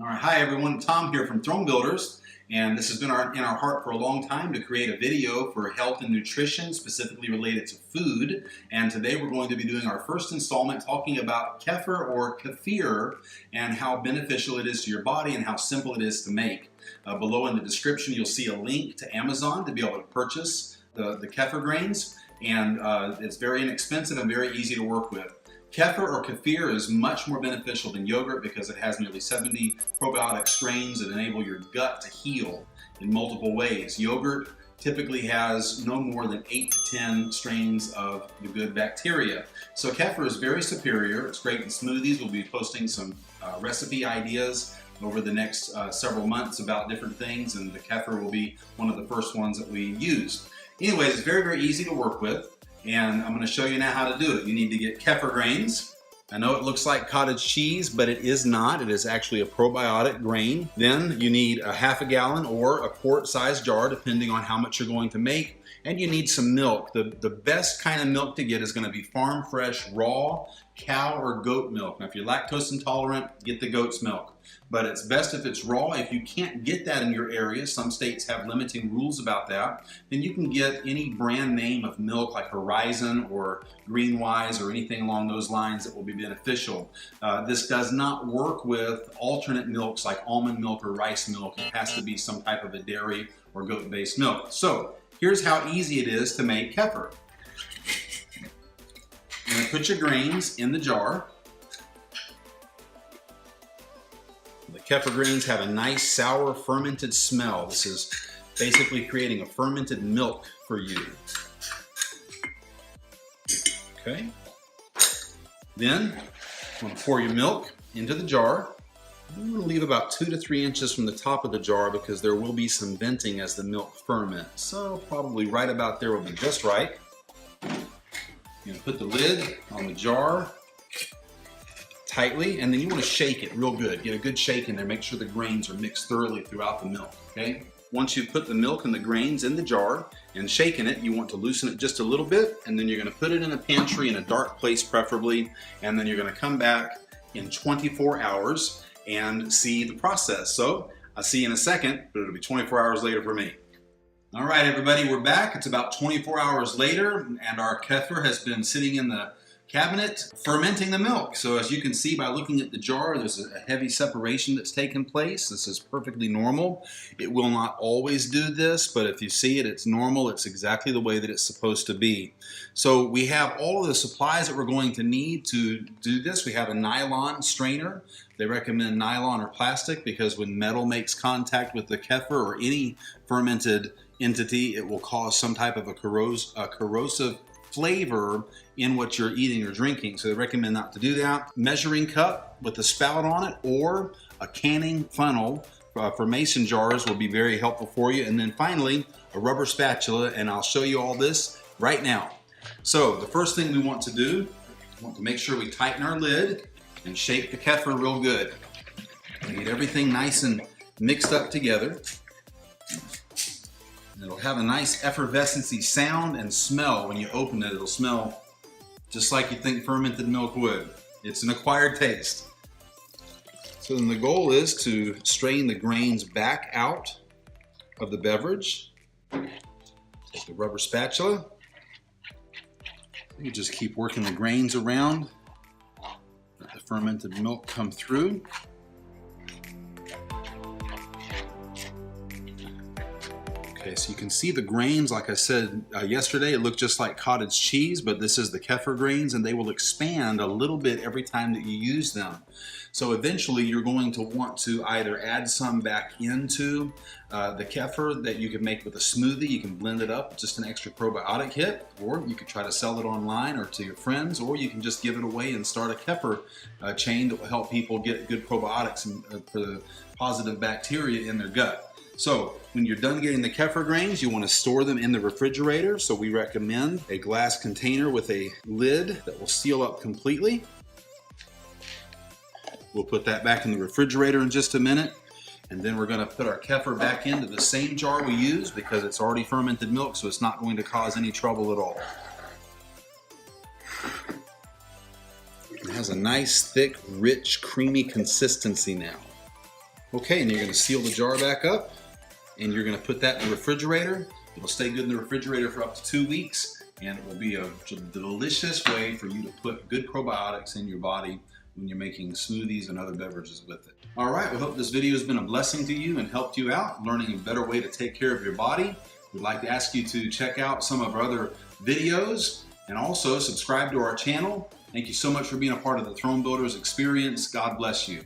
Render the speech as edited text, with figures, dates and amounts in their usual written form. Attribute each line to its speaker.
Speaker 1: All right, hi everyone, Tom here from Throne Builders, and this has been in our heart for a long time to create a video for health and nutrition, specifically related to food. And today we're going to be doing our first installment talking about kefir or kefir and how beneficial it is to your body and how simple it is to make. Below in the description you'll see a link to Amazon to be able to purchase the kefir grains, and it's very inexpensive and very easy to work with. Kefir or kefir is much more beneficial than yogurt because it has nearly 70 probiotic strains that enable your gut to heal in multiple ways. Yogurt typically has no more than 8 to 10 strains of the good bacteria. So kefir is very superior. It's great in smoothies. We'll be posting some recipe ideas over the next several months about different things, and the kefir will be one of the first ones that we use. Anyways, it's very, very easy to work with. And I'm going to show you now how to do it. You need to get kefir grains. I know it looks like cottage cheese, but it is not. It is actually a probiotic grain. Then you need a half a gallon or a quart-sized jar, depending on how much you're going to make. And you need some milk. The best kind of milk to get is going to be farm fresh, raw cow or goat milk. Now, if you're lactose intolerant, get the goat's milk. But it's best if it's raw. If you can't get that in your area, some states have limiting rules about that, then you can get any brand name of milk like Horizon or Greenwise or anything along those lines that will be beneficial. This does not work with alternate milks like almond milk or rice milk. It has to be some type of a dairy or goat-based milk. So here's how easy it is to make kefir. You're going to put your grains in the jar. The kefir grains have a nice sour fermented smell. This is basically creating a fermented milk for you. Okay. Then you want to pour your milk into the jar. You want to leave about 2 to 3 inches from the top of the jar because there will be some venting as the milk ferments. So probably right about there will be just right. You're going to put the lid on the jar tightly, and then you want to shake it real good. Get a good shake in there. Make sure the grains are mixed thoroughly throughout the milk, okay? Once you've put the milk and the grains in the jar and shaken it, you want to loosen it just a little bit, and then you're going to put it in a pantry in a dark place preferably, and then you're going to come back in 24 hours and see the process. So I'll see you in a second, but it'll be 24 hours later for me. All right, everybody, we're back. It's about 24 hours later, and our kefir has been sitting in the cabinet fermenting the milk. So as you can see by looking at the jar, there's a heavy separation that's taken place. This is perfectly normal. It will not always do this, but if you see it, it's normal. It's exactly the way that it's supposed to be. So we have all of the supplies that we're going to need to do this. We have a nylon strainer. They recommend nylon or plastic because when metal makes contact with the kefir or any fermented entity, it will cause some type of a corrosive flavor in what you're eating or drinking. So they recommend not to do that. Measuring cup with a spout on it or a canning funnel for mason jars will be very helpful for you. And then finally, a rubber spatula, and I'll show you all this right now. So the first thing we want to do, we want to make sure we tighten our lid and shake the kefir real good. And get everything nice and mixed up together. It'll have a nice effervescency sound and smell when you open it. It'll smell just like you think fermented milk would. It's an acquired taste. So then the goal is to strain the grains back out of the beverage. Take the rubber spatula. You just keep working the grains around. Let the fermented milk come through. Okay, so you can see the grains, like I said yesterday, it looked just like cottage cheese, but this is the kefir grains, and they will expand a little bit every time that you use them. So eventually you're going to want to either add some back into the kefir that you can make with a smoothie. You can blend it up, just an extra probiotic hit, or you could try to sell it online or to your friends, or you can just give it away and start a kefir chain that will help people get good probiotics and for the positive bacteria in their gut. So when you're done getting the kefir grains, you want to store them in the refrigerator. So we recommend a glass container with a lid that will seal up completely. We'll put that back in the refrigerator in just a minute. And then we're going to put our kefir back into the same jar we used because it's already fermented milk, so it's not going to cause any trouble at all. It has a nice, thick, rich, creamy consistency now. Okay, and you're going to seal the jar back up, and you're going to put that in the refrigerator. It'll stay good in the refrigerator for up to 2 weeks, and it will be a delicious way for you to put good probiotics in your body when you're making smoothies and other beverages with it. All right, we hope this video has been a blessing to you and helped you out, learning a better way to take care of your body. We'd like to ask you to check out some of our other videos and also subscribe to our channel. Thank you so much for being a part of the Throne Builders experience. God bless you.